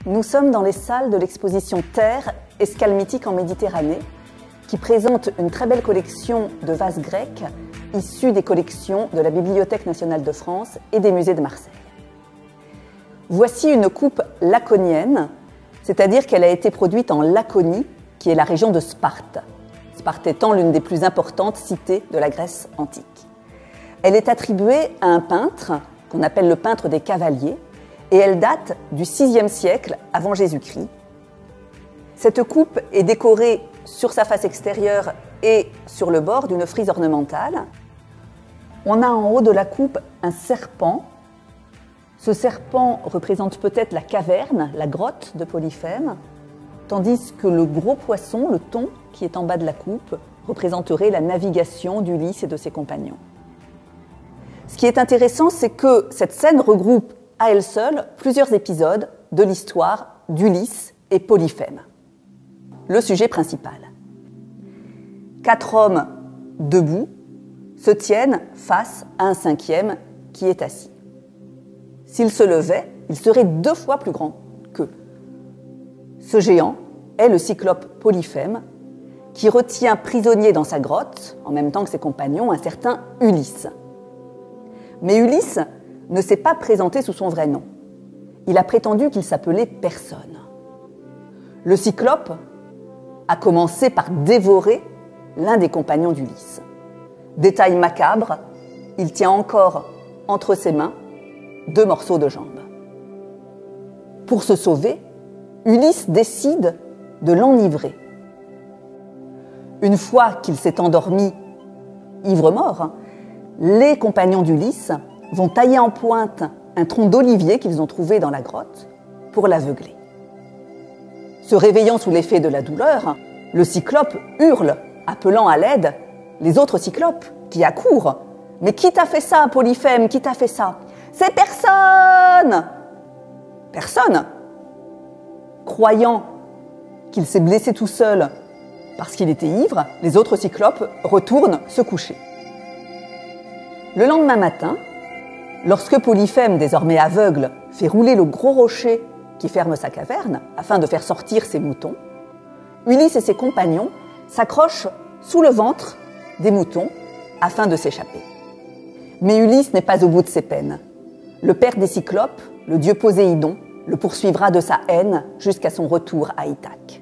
Nous sommes dans les salles de l'exposition Terre, escale mythique en Méditerranée, qui présente une très belle collection de vases grecs issus des collections de la Bibliothèque nationale de France et des musées de Marseille. Voici une coupe laconienne, c'est-à-dire qu'elle a été produite en Laconie, qui est la région de Sparte. Sparte étant l'une des plus importantes cités de la Grèce antique. Elle est attribuée à un peintre qu'on appelle le peintre des cavaliers et elle date du VIe siècle avant Jésus-Christ. Cette coupe est décorée sur sa face extérieure et sur le bord d'une frise ornementale. On a en haut de la coupe un serpent. Ce serpent représente peut-être la caverne, la grotte de Polyphème, tandis que le gros poisson, le thon, qui est en bas de la coupe, représenterait la navigation d'Ulysse et de ses compagnons. Ce qui est intéressant, c'est que cette scène regroupe à elle seule plusieurs épisodes de l'histoire d'Ulysse et Polyphème. Le sujet principal. 4 hommes debout se tiennent face à un 5e qui est assis. S'il se levait, il serait 2 fois plus grand qu'eux. Ce géant est le cyclope Polyphème, qui retient prisonnier dans sa grotte, en même temps que ses compagnons, un certain Ulysse. Mais Ulysse ne s'est pas présenté sous son vrai nom. Il a prétendu qu'il s'appelait personne. Le cyclope a commencé par dévorer l'un des compagnons d'Ulysse. Détail macabre, il tient encore entre ses mains 2 morceaux de jambe. Pour se sauver, Ulysse décide de l'enivrer. Une fois qu'il s'est endormi, ivre-mort, les compagnons d'Ulysse vont tailler en pointe un tronc d'olivier qu'ils ont trouvé dans la grotte pour l'aveugler. Se réveillant sous l'effet de la douleur, le cyclope hurle, appelant à l'aide les autres cyclopes qui accourent. « Mais qui t'a fait ça, Polyphème? Qui t'a fait ça ?»« C'est personne !» Personne. Croyant qu'il s'est blessé tout seul parce qu'il était ivre, les autres cyclopes retournent se coucher. Le lendemain matin, lorsque Polyphème, désormais aveugle, fait rouler le gros rocher qui ferme sa caverne afin de faire sortir ses moutons, Ulysse et ses compagnons s'accrochent sous le ventre des moutons afin de s'échapper. Mais Ulysse n'est pas au bout de ses peines. Le père des cyclopes, le dieu Poséidon, le poursuivra de sa haine jusqu'à son retour à Ithaque.